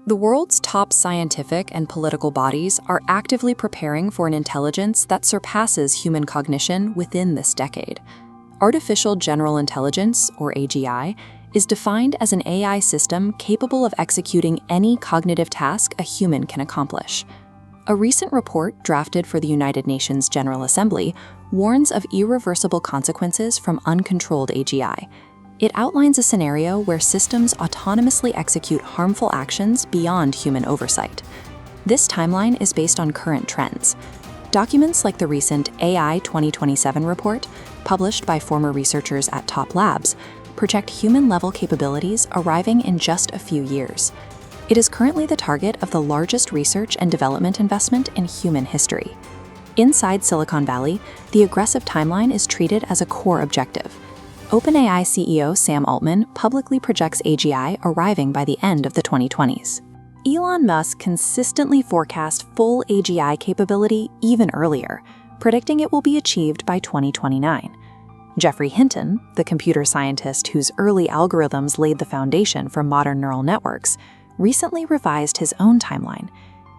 The world's top scientific and political bodies are actively preparing for an intelligence that surpasses human cognition within this decade. Artificial General Intelligence, or AGI, is defined as an AI system capable of executing any cognitive task a human can accomplish. A recent report drafted for the United Nations General Assembly warns of irreversible consequences from uncontrolled AGI. It outlines a scenario where systems autonomously execute harmful actions beyond human oversight. This timeline is based on current trends. Documents like the recent AI 2027 report, published by former researchers at Top Labs, project human-level capabilities arriving in just a few years. It is currently the target of the largest research and development investment in human history. Inside Silicon Valley, the aggressive timeline is treated as a core objective. OpenAI CEO Sam Altman publicly projects AGI arriving by the end of the 2020s. Elon Musk consistently forecasts full AGI capability even earlier, predicting it will be achieved by 2029. Geoffrey Hinton, the computer scientist whose early algorithms laid the foundation for modern neural networks, recently revised his own timeline.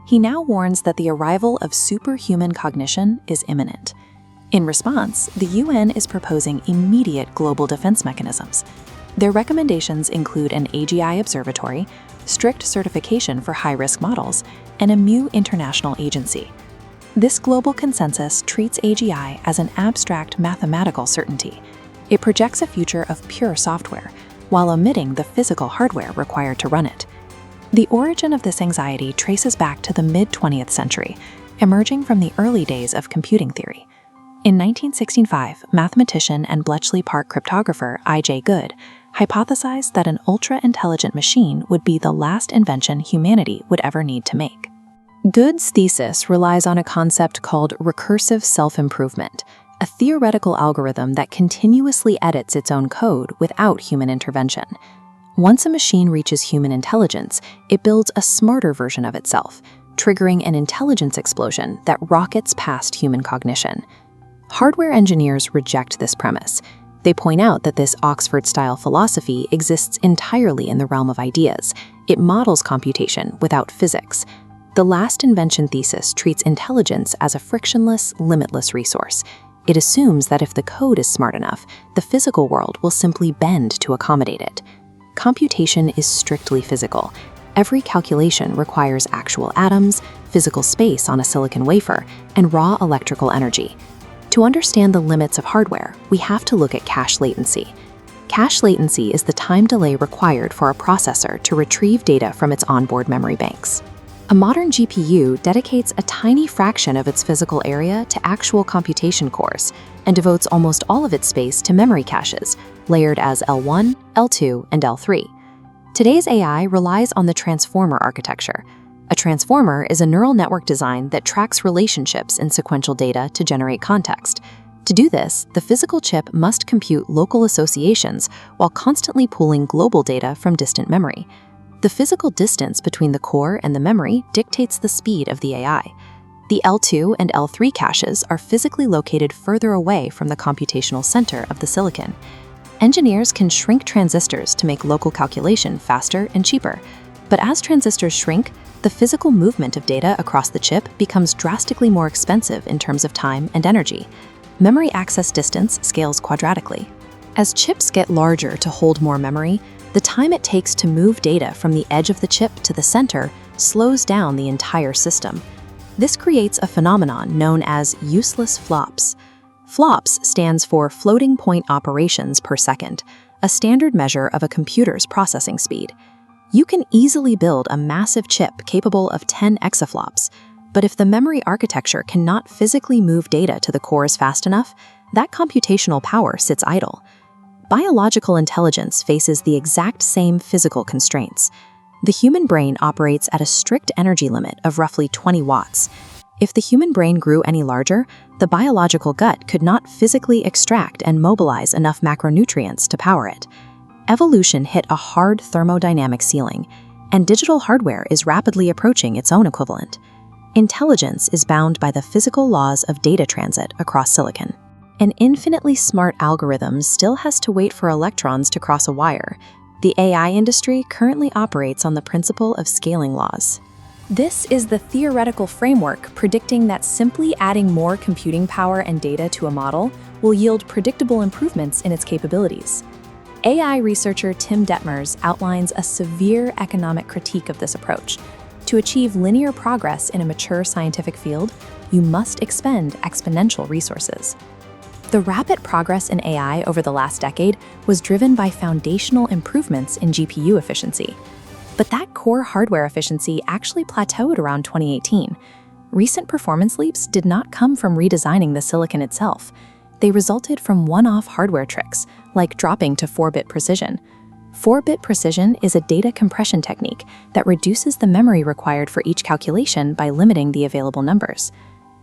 He now warns that the arrival of superhuman cognition is imminent. In response, the UN is proposing immediate global defense mechanisms. Their recommendations include an AGI observatory, strict certification for high-risk models, and a new international agency. This global consensus treats AGI as an abstract mathematical certainty. It projects a future of pure software, while omitting the physical hardware required to run it. The origin of this anxiety traces back to the mid-20th century, emerging from the early days of computing theory. In 1965, mathematician and Bletchley Park cryptographer I.J. Good hypothesized that an ultra-intelligent machine would be the last invention humanity would ever need to make. Good's thesis relies on a concept called recursive self-improvement, a theoretical algorithm that continuously edits its own code without human intervention. Once a machine reaches human intelligence, it builds a smarter version of itself, triggering an intelligence explosion that rockets past human cognition. Hardware engineers reject this premise. They point out that this Oxford-style philosophy exists entirely in the realm of ideas. It models computation without physics. The last invention thesis treats intelligence as a frictionless, limitless resource. It assumes that if the code is smart enough, the physical world will simply bend to accommodate it. Computation is strictly physical. Every calculation requires actual atoms, physical space on a silicon wafer, and raw electrical energy. To understand the limits of hardware, we have to look at cache latency. Cache latency is the time delay required for a processor to retrieve data from its onboard memory banks. A modern GPU dedicates a tiny fraction of its physical area to actual computation cores and devotes almost all of its space to memory caches, layered as L1, L2, and L3. Today's AI relies on the transformer architecture. A transformer is a neural network design that tracks relationships in sequential data to generate context. To do this, the physical chip must compute local associations while constantly pulling global data from distant memory. The physical distance between the core and the memory dictates the speed of the AI. The L2 and L3 caches are physically located further away from the computational center of the silicon. Engineers can shrink transistors to make local calculation faster and cheaper. But as transistors shrink, the physical movement of data across the chip becomes drastically more expensive in terms of time and energy. Memory access distance scales quadratically. As chips get larger to hold more memory, the time it takes to move data from the edge of the chip to the center slows down the entire system. This creates a phenomenon known as useless flops. FLOPS stands for floating point operations per second, a standard measure of a computer's processing speed. You can easily build a massive chip capable of 10 exaflops, but if the memory architecture cannot physically move data to the cores fast enough, that computational power sits idle. Biological intelligence faces the exact same physical constraints. The human brain operates at a strict energy limit of roughly 20 watts. If the human brain grew any larger, the biological gut could not physically extract and mobilize enough macronutrients to power it. Evolution hit a hard thermodynamic ceiling, and digital hardware is rapidly approaching its own equivalent. Intelligence is bound by the physical laws of data transit across silicon. An infinitely smart algorithm still has to wait for electrons to cross a wire, The AI industry currently operates on the principle of scaling laws. This is the theoretical framework predicting that simply adding more computing power and data to a model will yield predictable improvements in its capabilities. AI researcher Tim Detmers outlines a severe economic critique of this approach. To achieve linear progress in a mature scientific field, you must expend exponential resources. The rapid progress in AI over the last decade was driven by foundational improvements in GPU efficiency. But that core hardware efficiency actually plateaued around 2018. Recent performance leaps did not come from redesigning the silicon itself. They resulted from one-off hardware tricks, like dropping to 4-bit precision. 4-bit precision is a data compression technique that reduces the memory required for each calculation by limiting the available numbers.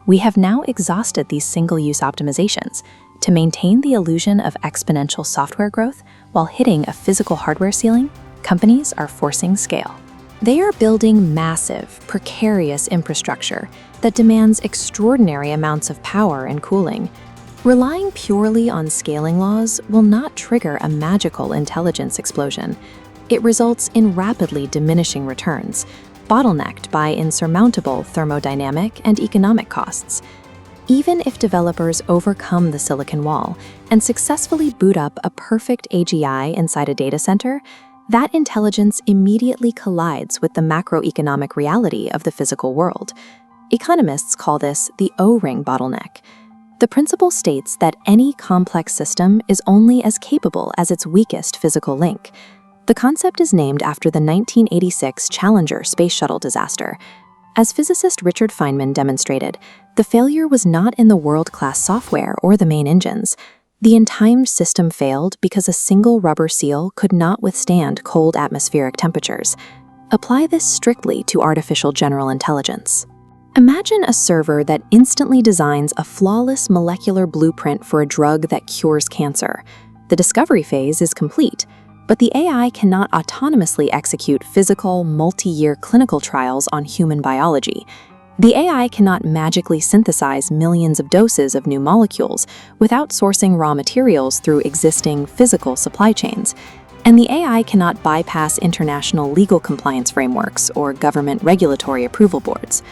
We have now exhausted these single-use optimizations. To maintain the illusion of exponential software growth while hitting a physical hardware ceiling, companies are forcing scale. They are building massive, precarious infrastructure that demands extraordinary amounts of power and cooling. Relying purely on scaling laws will not trigger a magical intelligence explosion. It results in rapidly diminishing returns, bottlenecked by insurmountable thermodynamic and economic costs. Even if developers overcome the silicon wall and successfully boot up a perfect AGI inside a data center, that intelligence immediately collides with the macroeconomic reality of the physical world. Economists call this the O-ring bottleneck. The principle states that any complex system is only as capable as its weakest physical link. The concept is named after the 1986 Challenger space shuttle disaster. As physicist Richard Feynman demonstrated, the failure was not in the world-class software or the main engines. The entire system failed because a single rubber seal could not withstand cold atmospheric temperatures. Apply this strictly to artificial general intelligence. Imagine a server that instantly designs a flawless molecular blueprint for a drug that cures cancer. The discovery phase is complete, but the AI cannot autonomously execute physical, multi-year clinical trials on human biology. The AI cannot magically synthesize millions of doses of new molecules without sourcing raw materials through existing physical supply chains. And the AI cannot bypass international legal compliance frameworks or government regulatory approval boards.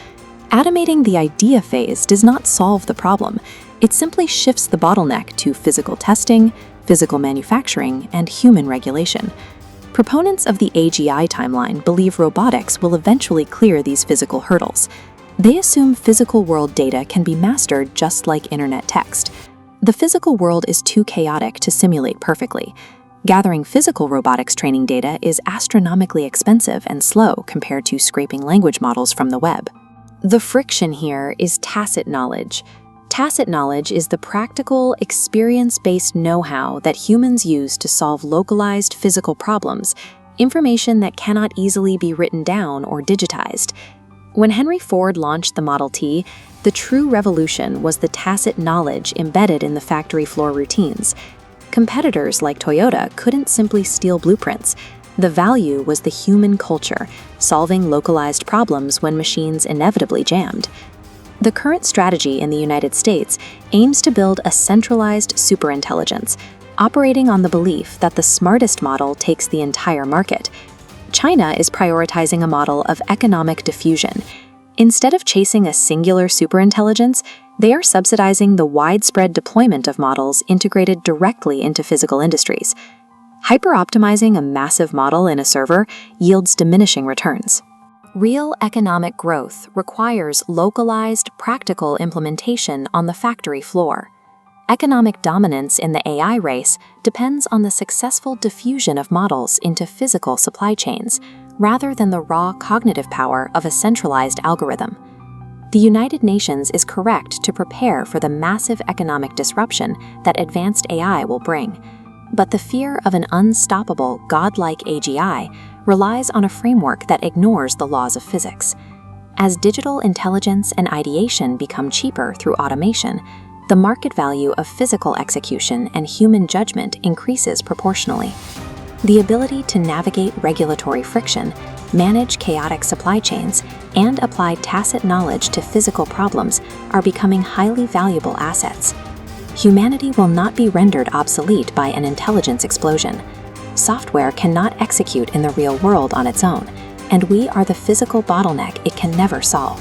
Automating the idea phase does not solve the problem. It simply shifts the bottleneck to physical testing, physical manufacturing, and human regulation. Proponents of the AGI timeline believe robotics will eventually clear these physical hurdles. They assume physical world data can be mastered just like internet text. The physical world is too chaotic to simulate perfectly. Gathering physical robotics training data is astronomically expensive and slow compared to scraping language models from the web. The friction here is tacit knowledge. Tacit knowledge is the practical, experience-based know-how that humans use to solve localized physical problems, information that cannot easily be written down or digitized. When Henry Ford launched the Model T, the true revolution was the tacit knowledge embedded in the factory floor routines. Competitors like Toyota couldn't simply steal blueprints. The value was the human culture, solving localized problems when machines inevitably jammed. The current strategy in the United States aims to build a centralized superintelligence, operating on the belief that the smartest model takes the entire market. China is prioritizing a model of economic diffusion. Instead of chasing a singular superintelligence, they are subsidizing the widespread deployment of models integrated directly into physical industries. Hyper-optimizing a massive model in a server yields diminishing returns. Real economic growth requires localized, practical implementation on the factory floor. Economic dominance in the AI race depends on the successful diffusion of models into physical supply chains, rather than the raw cognitive power of a centralized algorithm. The United Nations is correct to prepare for the massive economic disruption that advanced AI will bring. But the fear of an unstoppable, godlike AGI relies on a framework that ignores the laws of physics. As digital intelligence and ideation become cheaper through automation, the market value of physical execution and human judgment increases proportionally. The ability to navigate regulatory friction, manage chaotic supply chains, and apply tacit knowledge to physical problems are becoming highly valuable assets. Humanity will not be rendered obsolete by an intelligence explosion. Software cannot execute in the real world on its own, and we are the physical bottleneck it can never solve.